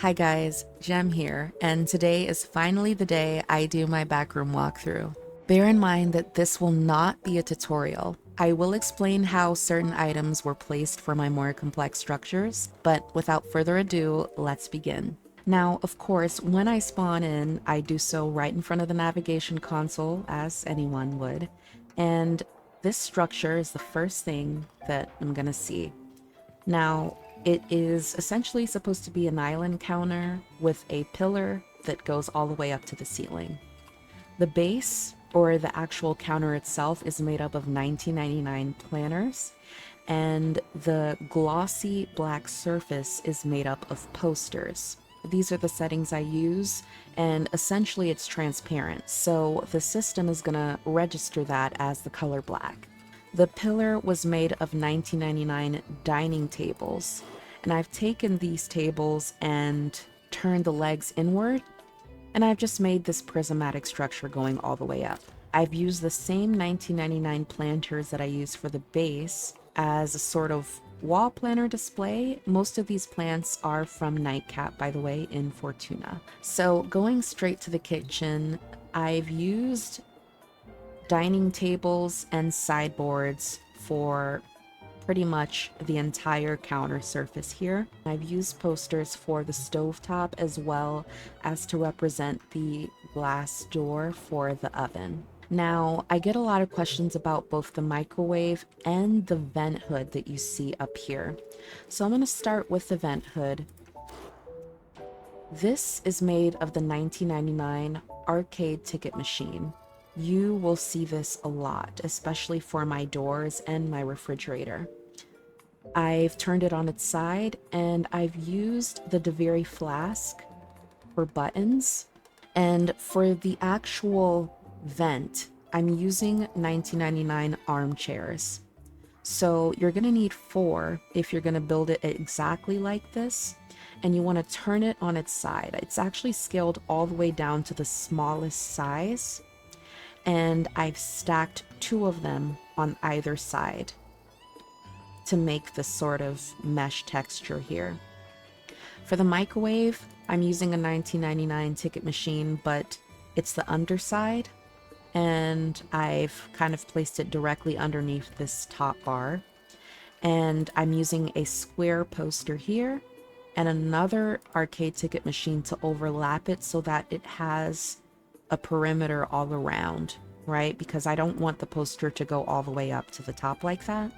Hi guys, Gem here, and today is finally the day I do my backroom walkthrough. Bear in mind that this will not be a tutorial. I will explain how certain items were placed for my more complex structures, but without further ado, let's begin. Now, of course, when I spawn in, I do so right in front of the navigation console, as anyone would, and this structure is the first thing that I'm gonna see. Now, it is essentially supposed to be an island counter with a pillar that goes all the way up to the ceiling. The base, or the actual counter itself, is made up of 1999 planners, and the glossy black surface is made up of posters. These are the settings I use, and essentially it's transparent, so the system is going to register that as the color black. The pillar was made of 1999 dining tables, and I've taken these tables and turned the legs inward, and I've just made this prismatic structure going all the way up. I've used the same 1999 planters that I used for the base as a sort of wall planter display. Most of these plants are from Nightcap, by the way, in Fortuna. So going straight to the kitchen, I've used dining tables and sideboards for pretty much the entire counter surface here. I've used posters for the stovetop as well as to represent the glass door for the oven. Now, I get a lot of questions about both the microwave and the vent hood that you see up here. So I'm going to start with the vent hood. This is made of the 1999 arcade ticket machine. You will see this a lot, especially for my doors and my refrigerator. I've turned it on its side, and I've used the DeVere flask for buttons. And for the actual vent, I'm using 1999 armchairs. So you're going to need 4 if you're going to build it exactly like this. And you want to turn it on its side. It's actually scaled all the way down to the smallest size. And I've stacked 2 of them on either side to make this sort of mesh texture here. For the microwave, I'm using a 1999 ticket machine, but it's the underside, and I've kind of placed it directly underneath this top bar. And I'm using a square poster here and another arcade ticket machine to overlap it so that it has a perimeter all around, right? Because I don't want the poster to go all the way up to the top like that.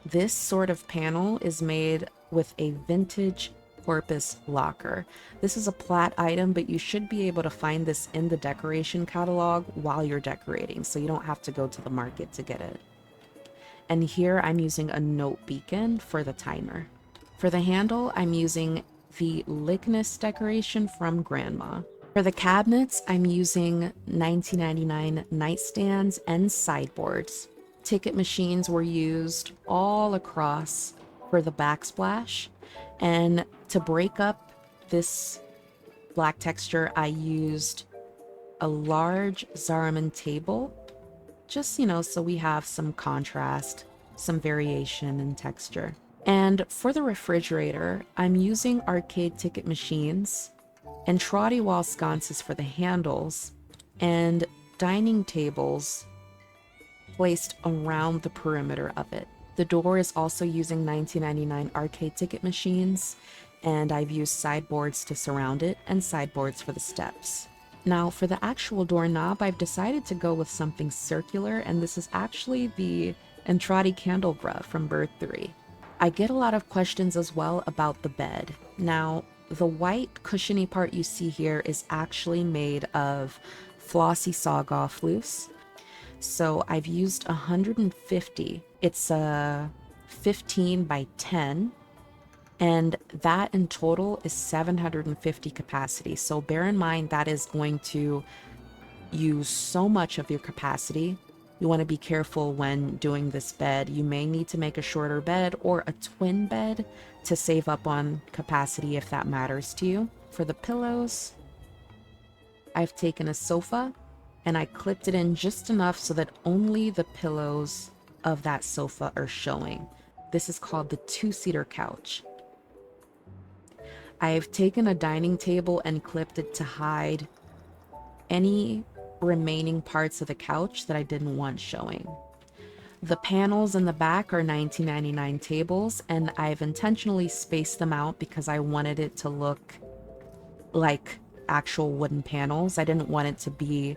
This sort of panel is made with a vintage porpoise locker. This is a plat item, but you should be able to find this in the decoration catalog while you're decorating, so you don't have to go to the market to get it. And here I'm using a note beacon for the timer. For the handle, I'm using the Ligness decoration from Grandma. For the cabinets, I'm using 1999 nightstands and sideboards. Ticket machines were used all across for the backsplash. And to break up this black texture, I used a large Zariman table, just, so we have some contrast, some variation in texture. And for the refrigerator, I'm using arcade ticket machines and trotty wall sconces for the handles, and dining tables placed around the perimeter of it. The door is also using 1999 arcade ticket machines, and I've used sideboards to surround it and sideboards for the steps. Now, for the actual doorknob, I've decided to go with something circular, and this is actually the Entrati Candelabra from Bird 3. I get a lot of questions as well about the bed. Now, the white cushiony part you see here is actually made of flossy sawgoff fleece. So I've used 150. It's a 15 by 10, and that in total is 750 capacity. So bear in mind that is going to use so much of your capacity. You want to be careful when doing this bed. You may need to make a shorter bed or a twin bed to save up on capacity if that matters to you. For the pillows, I've taken a sofa and I clipped it in just enough so that only the pillows of that sofa are showing. This is called the 2-seater couch. I've taken a dining table and clipped it to hide any remaining parts of the couch that I didn't want showing. The panels in the back are 1999 tables, and I've intentionally spaced them out because I wanted it to look like actual wooden panels. I didn't want it to be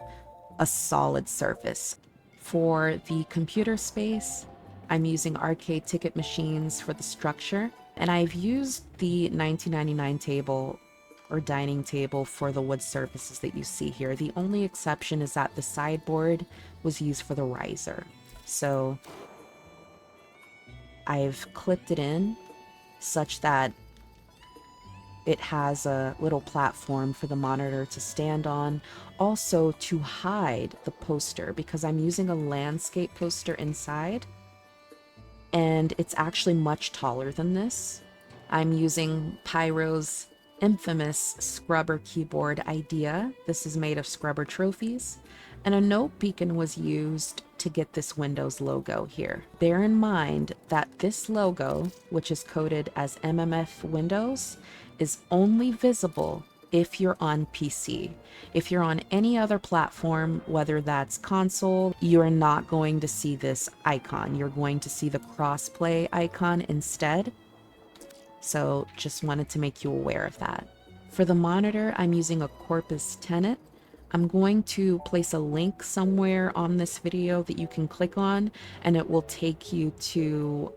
a solid surface. For the computer space, I'm using arcade ticket machines for the structure, and I've used the 1999 table or dining table for the wood surfaces that you see here. The only exception is that the sideboard was used for the riser. So I've clipped it in such that it has a little platform for the monitor to stand on, also to hide the poster because I'm using a landscape poster inside, and it's actually much taller than this. I'm using Pyro's infamous scrubber keyboard idea. This is made of scrubber trophies, and a note beacon was used to get this Windows logo here. Bear in mind that this logo, which is coded as MMF Windows, is only visible if you're on PC. If you're on any other platform, whether that's console, you're not going to see this icon. You're going to see the crossplay icon instead. So just wanted to make you aware of that. For the monitor, I'm using a Corpus Tenet. I'm going to place a link somewhere on this video that you can click on, and it will take you to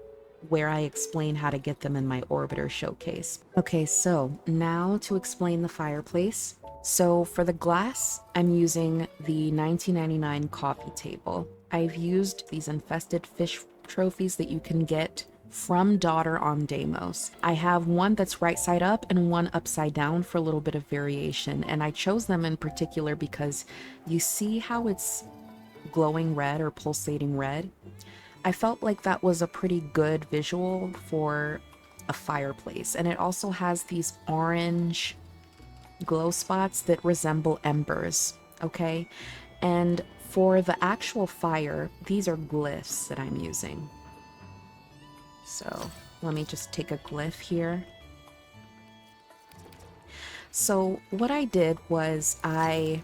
where I explain how to get them in my Orbiter showcase. Okay, so now to explain the fireplace. So for the glass, I'm using the 1999 coffee table. I've used these infested fish trophies that you can get from Daughter on Deimos. I have one that's right side up and one upside down for a little bit of variation, and I chose them in particular because you see how it's glowing red or pulsating red? I felt like that was a pretty good visual for a fireplace, and it also has these orange glow spots that resemble embers, okay? And for the actual fire, these are glyphs that I'm using. So let me just take a glyph here. So what I did was I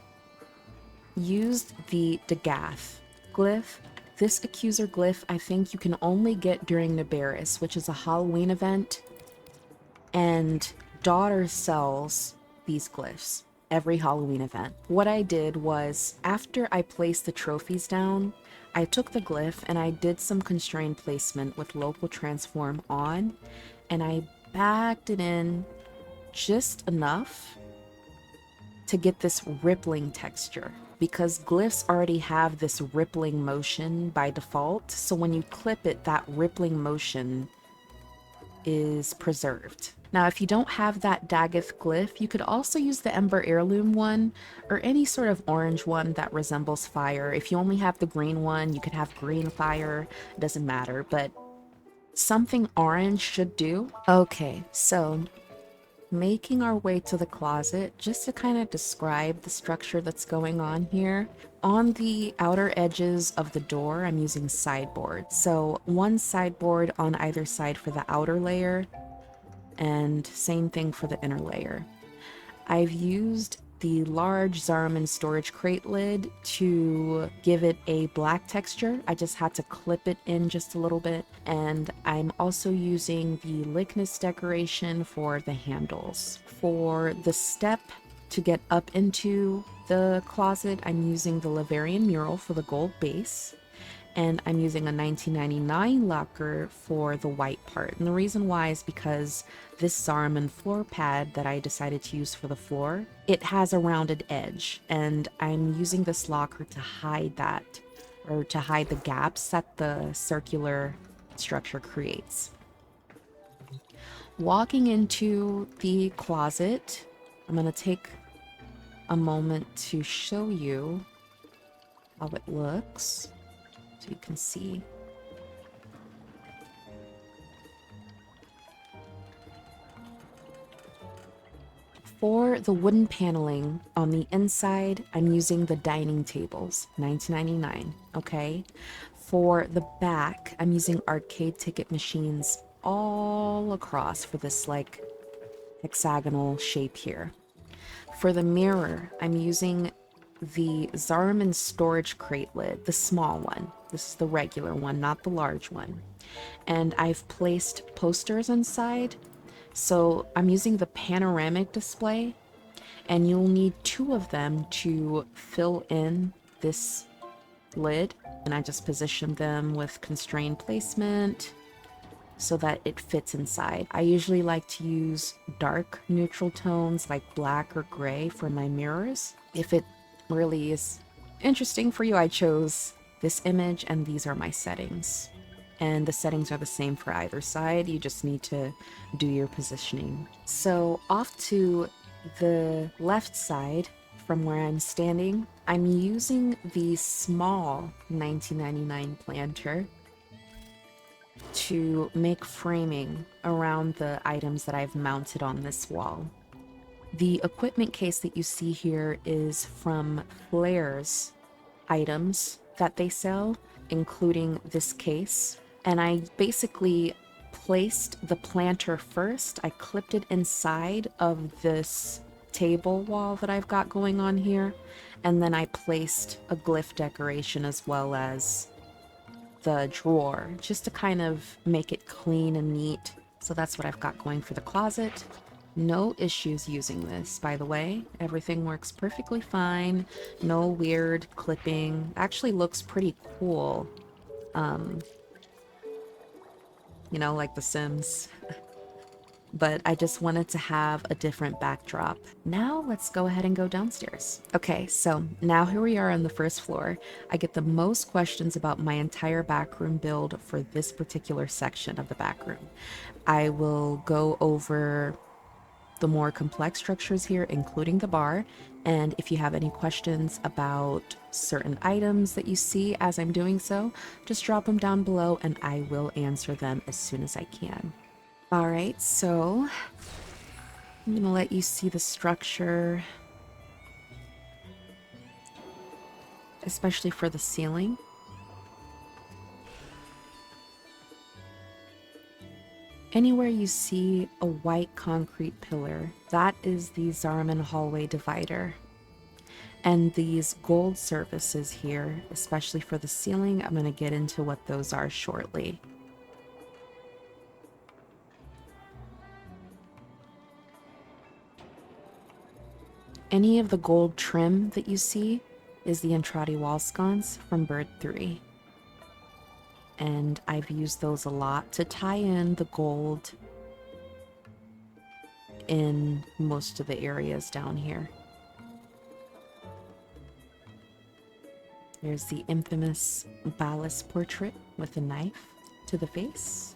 used the Dagath glyph. This accuser glyph I think you can only get during Nabaris, which is a Halloween event, and Daughter sells these glyphs every Halloween event. What I did was, after I placed the trophies down, I took the glyph and I did some constrained placement with local transform on, and I backed it in just enough to get this rippling texture, because glyphs already have this rippling motion by default, so when you clip it, that rippling motion is preserved. Now, if you don't have that Daggeth glyph, you could also use the Ember Heirloom one, or any sort of orange one that resembles fire. If you only have the green one, you could have green fire, it doesn't matter, but something orange should do. Okay, so making our way to the closet, just to kind of describe the structure that's going on here. On the outer edges of the door, I'm using sideboard. So one sideboard on either side for the outer layer, and same thing for the inner layer. I've used the large Zariman storage crate lid to give it a black texture. I just had to clip it in just a little bit. And I'm also using the likeness decoration for the handles. For the step to get up into the closet, I'm using the Laverian mural for the gold base. And I'm using a 1999 lacquer for the white part. And the reason why is because this Zariman floor pad that I decided to use for the floor, it has a rounded edge, and I'm using this lacquer to hide that, or to hide the gaps that the circular structure creates. Walking into the closet, I'm going to take a moment to show you how it looks, so you can see. For the wooden paneling on the inside, I'm using the dining tables, $19.99, okay? For the back, I'm using arcade ticket machines all across for this, like, hexagonal shape here. For the mirror, I'm using the Zariman storage crate lid, the small one. This is the regular one, not the large one. And I've placed posters inside. So I'm using the panoramic display, and you'll need 2 of them to fill in this lid. And I just positioned them with constrained placement so that it fits inside. I usually like to use dark neutral tones like black or gray for my mirrors. If it really is interesting for you, I chose this image, and these are my settings. And the settings are the same for either side. You just need to do your positioning. So off to the left side from where I'm standing, I'm using the small 1999 planter to make framing around the items that I've mounted on this wall. The equipment case that you see here is from Flair's items that they sell, including this case. And I basically placed the planter first. I clipped it inside of this table wall that I've got going on here. And then I placed a glyph decoration as well as the drawer, just to kind of make it clean and neat. So that's what I've got going for the closet. No issues using this, by the way. Everything works perfectly fine. No weird clipping. Actually looks pretty cool. You know, like The Sims. But I just wanted to have a different backdrop. Now let's go ahead and go downstairs. Okay, so now here we are on the first floor. I get the most questions about my entire backroom build for this particular section of the backroom. I will go over the more complex structures here, including the bar. And if you have any questions about certain items that you see as I'm doing so, just drop them down below and I will answer them as soon as I can. All right, so I'm gonna let you see the structure, especially for the ceiling. Anywhere you see a white concrete pillar, that is the Zariman hallway divider. And these gold surfaces here, especially for the ceiling, I'm gonna get into what those are shortly. Any of the gold trim that you see is the Entrati wall sconce from Bird 3. And I've used those a lot to tie in the gold in most of the areas down here. There's the infamous Ballas portrait with a knife to the face.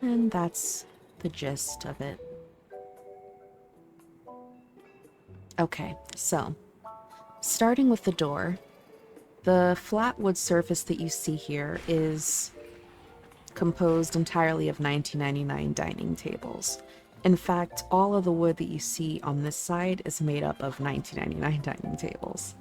And that's the gist of it. Okay, so starting with the door, the flat wood surface that you see here is composed entirely of 1999 dining tables. In fact, all of the wood that you see on this side is made up of 1999 dining tables.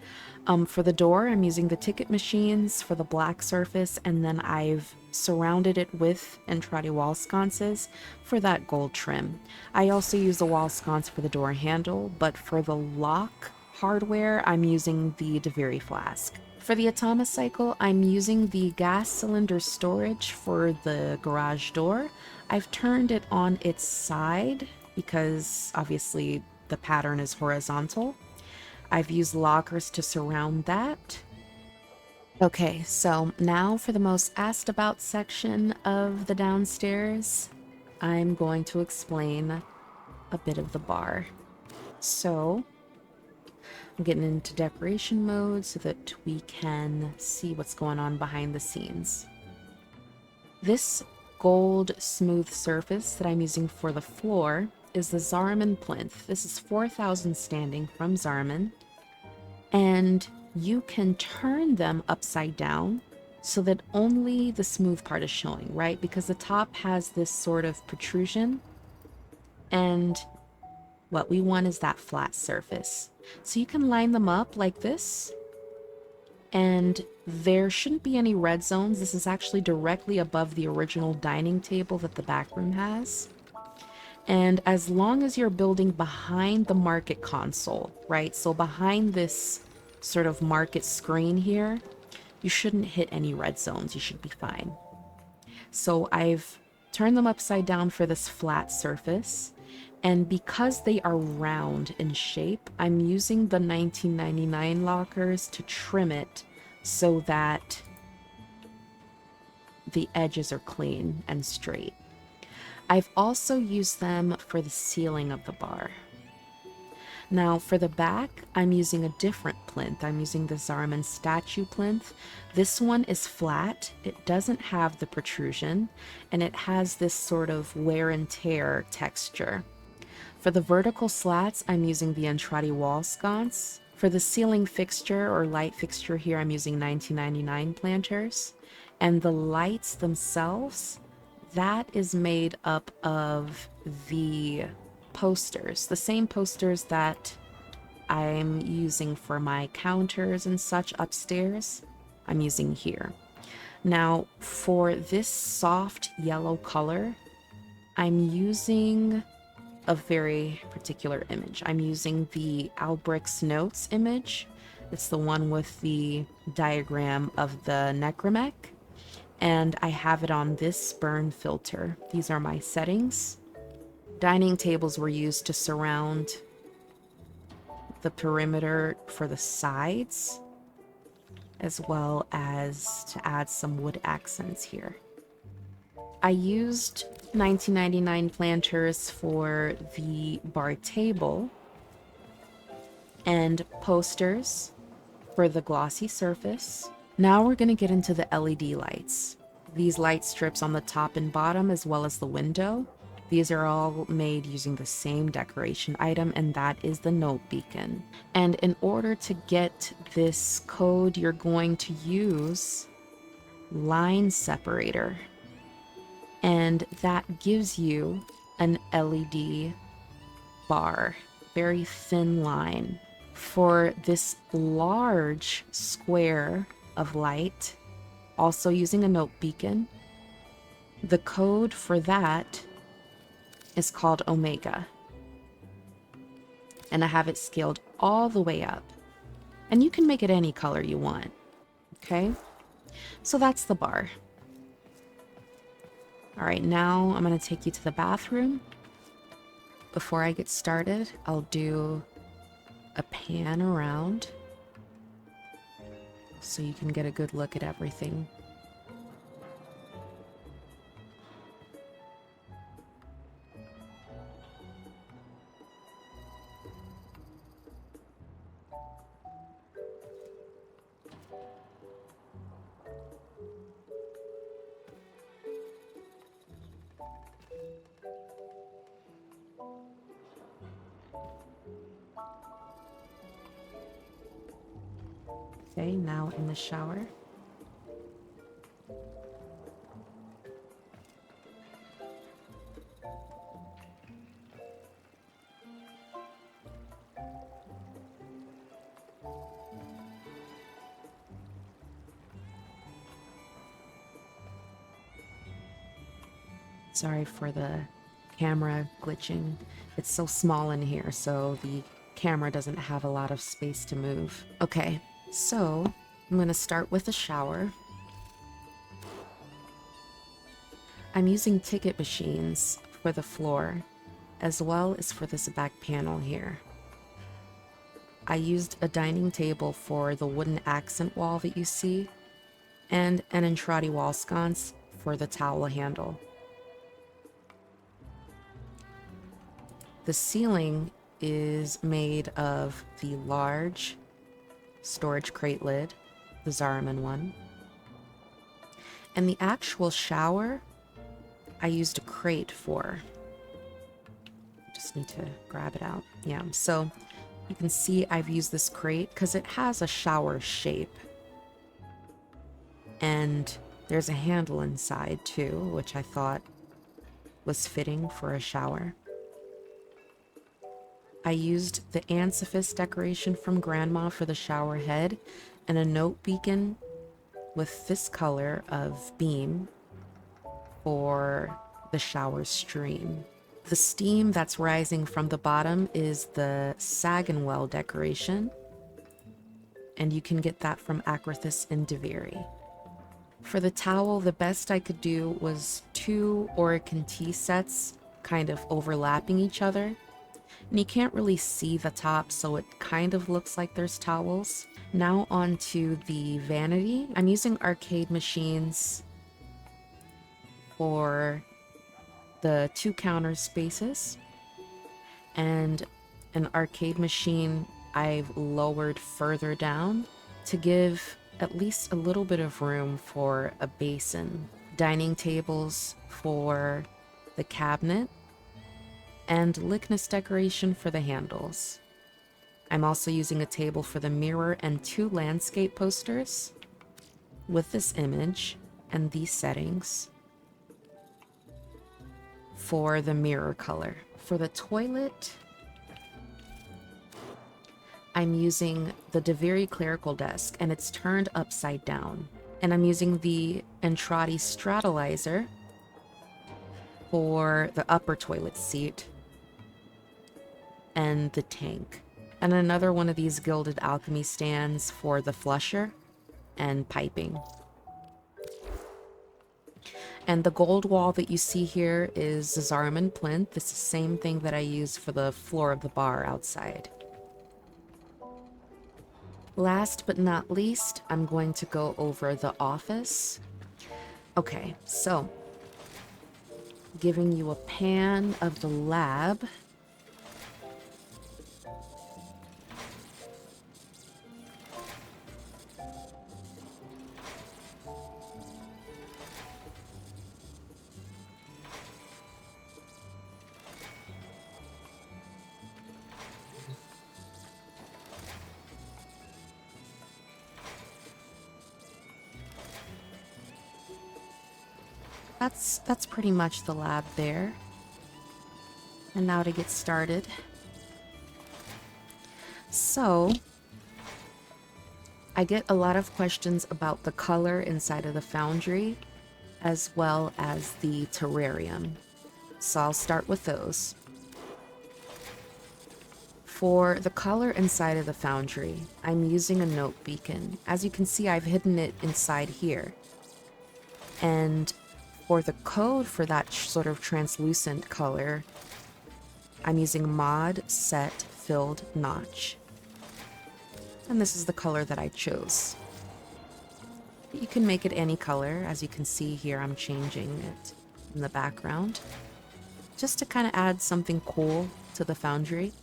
For the door, I'm using the ticket machines for the black surface, and then I've surrounded it with Entrati wall sconces for that gold trim. I also use the wall sconce for the door handle, but for the lock hardware, I'm using the DeViri flask. For the Atomocycle, I'm using the gas cylinder storage for the garage door. I've turned it on its side because obviously the pattern is horizontal. I've used lockers to surround that. Okay, so now for the most asked about section of the downstairs, I'm going to explain a bit of the bar. So I'm getting into decoration mode so that we can see what's going on behind the scenes. This gold smooth surface that I'm using for the floor is the Zariman plinth. This is 4,000 standing from Zariman, and you can turn them upside down so that only the smooth part is showing, right? Because the top has this sort of protrusion, and what we want is that flat surface. So you can line them up like this, And there shouldn't be any red zones. This is actually directly above the original dining table that the back room has. And as long as you're building behind the market console, right? So behind this sort of market screen here, you shouldn't hit any red zones. You should be fine. So I've turned them upside down for this flat surface. And because they are round in shape, I'm using the 1999 lockers to trim it so that the edges are clean and straight. I've also used them for the ceiling of the bar. Now for the back, I'm using a different plinth. I'm using the Zariman statue plinth. This one is flat, it doesn't have the protrusion, and it has this sort of wear and tear texture. For the vertical slats, I'm using the Entrati wall sconce. For the ceiling fixture or light fixture here, I'm using 1999 planters. And the lights themselves, that is made up of the posters, the same posters that I'm using for my counters and such upstairs, I'm using here. Now, for this soft yellow color, I'm using a very particular image. I'm using the Albrecht's Notes image. It's the one with the diagram of the necromech, and I have it on this burn filter. These are my settings. Dining tables were used to surround the perimeter for the sides, as well as to add some wood accents here. I used 1999 planters for the bar table and posters for the glossy surface. Now we're going to get into the LED lights. These light strips on the top and bottom, as well as the window. These are all made using the same decoration item, and that is the note beacon. And in order to get this code, you're going to use line separator. And that gives you an LED bar, very thin line. For this large square of light, also using a note beacon, the code for that is called Omega. And I have it scaled all the way up. And you can make it any color you want. Okay? So that's the bar. Alright, now I'm going to take you to the bathroom. Before I get started, I'll do a pan around so you can get a good look at everything. Okay, now in the shower. Sorry for the camera glitching. It's so small in here, so the camera doesn't have a lot of space to move. Okay, so I'm going to start with the shower. I'm using ticket machines for the floor, as well as for this back panel here. I used a dining table for the wooden accent wall that you see, and an Entrati wall sconce for the towel handle. The ceiling is made of the large storage crate lid, the Zariman one. And the actual shower, I used a crate for. Just need to grab it out. Yeah, so you can see I've used this crate because it has a shower shape. And there's a handle inside too, which I thought was fitting for a shower. I used the Ansiphis decoration from Grandma for the shower head, and a note beacon with this color of beam for the shower stream. The steam that's rising from the bottom is the Sagan well decoration, and you can get that from Acrithis in Deviri. For the towel, the best I could do was 2 Orican tea sets kind of overlapping each other. And you can't really see the top, so it kind of looks like there's towels. Now on to the vanity. I'm using arcade machines for the 2 counter spaces. And an arcade machine I've lowered further down to give at least a little bit of room for a basin. Dining tables for the cabinet, and likeness decoration for the handles. I'm also using a table for the mirror and 2 landscape posters with this image and these settings for the mirror color. For the toilet, I'm using the Deviri clerical desk, and it's turned upside down. And I'm using the Entrati Stratolizer for the upper toilet seat and the tank. And another one of these gilded alchemy stands for the flusher and piping. And the gold wall that you see here is Zariman plinth. It's the same thing that I use for the floor of the bar outside. Last but not least, I'm going to go over the office. Okay, so giving you a pan of the lab. That's pretty much the lab there. And now to get started. So, I get a lot of questions about the color inside of the Foundry, as well as the terrarium. So I'll start with those. For the color inside of the Foundry, I'm using a note beacon. As you can see, I've hidden it inside here. And for the code for that sort of translucent color, I'm using mod set filled notch. And this is the color that I chose. You can make it any color. As you can see here, I'm changing it in the background, just to kind of add something cool to the Foundry.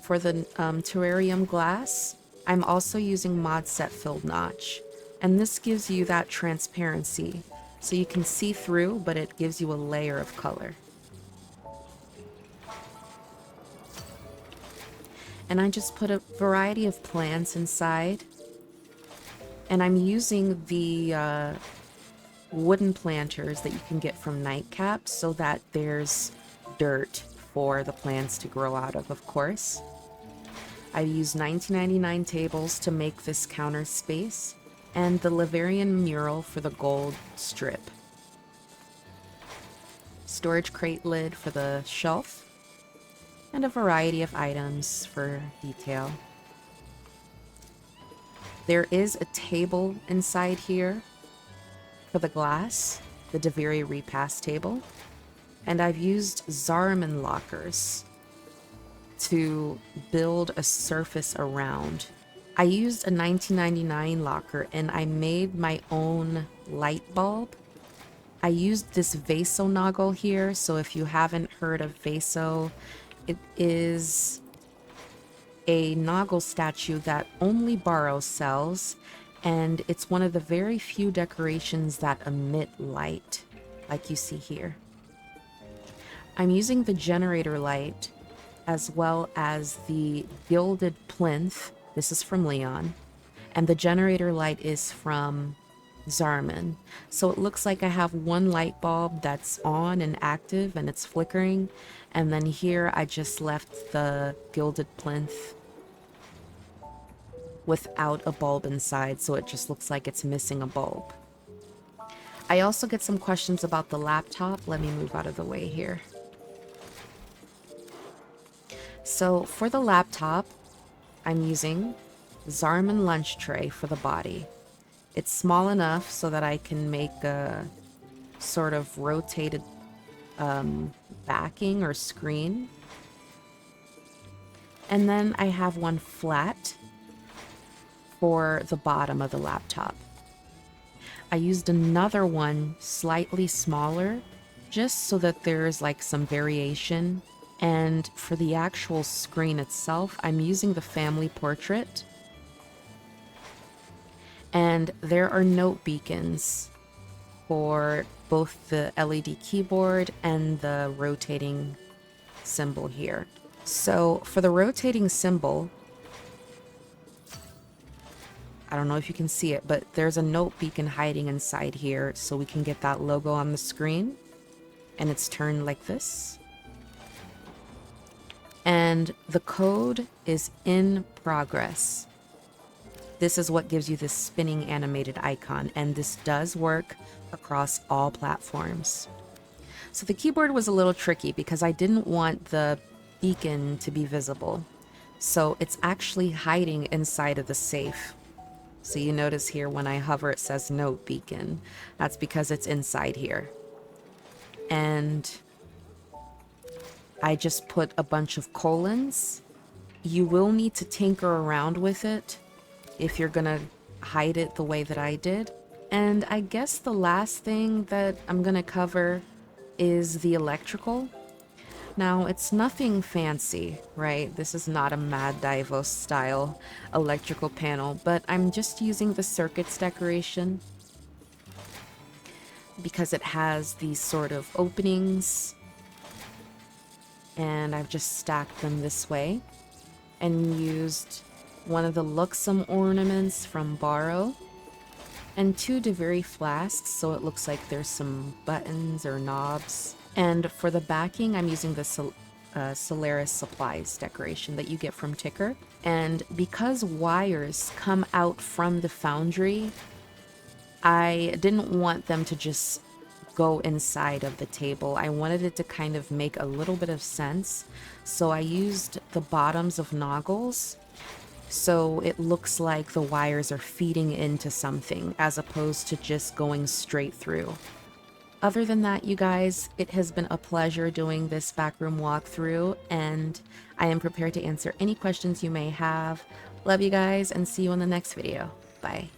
For the Terrarium Glass, I'm also using mod set filled notch. And this gives you that transparency. So you can see through, but it gives you a layer of color. And I just put a variety of plants inside. And I'm using the wooden planters that you can get from Nightcap so that there's dirt for the plants to grow out of course. I used 1999 tables to make this counter space, and the Laverian mural for the gold strip. Storage crate lid for the shelf, and a variety of items for detail. There is a table inside here for the glass, the Deviri repast table, and I've used Zariman lockers to build a surface around. I used a 1999 locker and I made my own light bulb. I used this Vaso Noggle here, so if you haven't heard of Vaso, it is a Noggle statue that only Barrow sells, and it's one of the very few decorations that emit light, like you see here. I'm using the generator light as well as the gilded plinth. This is from Leon, and the generator light is from Zariman. So it looks like I have one light bulb that's on and active and it's flickering, and then here I just left the gilded plinth without a bulb inside, so it just looks like it's missing a bulb. I also get some questions about the laptop. Let me move out of the way here. So for the laptop, I'm using Zarman lunch tray for the body. It's small enough so that I can make a sort of rotated backing or screen. And then I have one flat for the bottom of the laptop. I used another one slightly smaller just so that there's like some variation. And for the actual screen itself, I'm using the family portrait. And there are note beacons for both the LED keyboard and the rotating symbol here. So for the rotating symbol, I don't know if you can see it, but there's a note beacon hiding inside here so we can get that logo on the screen. And it's turned like this. And the code is in progress. This is what gives you this spinning animated icon, and this does work across all platforms. So the keyboard was a little tricky because I didn't want the beacon to be visible. So it's actually hiding inside of the safe. So you notice here when I hover it says note beacon. That's because it's inside here. And I just put a bunch of colons. You will need to tinker around with it if you're gonna hide it the way that I did. And I guess the last thing that I'm gonna cover is the electrical. Now, it's nothing fancy, right? This is not a Mad Divos style electrical panel, but I'm just using the circuits decoration because it has these sort of openings, and I've just stacked them this way and used one of the Luxem ornaments from Borrow and 2 DeVry flasks, so it looks like there's some buttons or knobs. And for the backing, I'm using the Solaris Supplies decoration that you get from Ticker. And because wires come out from the Foundry, I didn't want them to just go inside of the table. I wanted it to kind of make a little bit of sense. So I used the bottoms of noggles, so it looks like the wires are feeding into something as opposed to just going straight through. Other than that, you guys, it has been a pleasure doing this backroom walkthrough, and I am prepared to answer any questions you may have. Love you guys, and see you in the next video. Bye.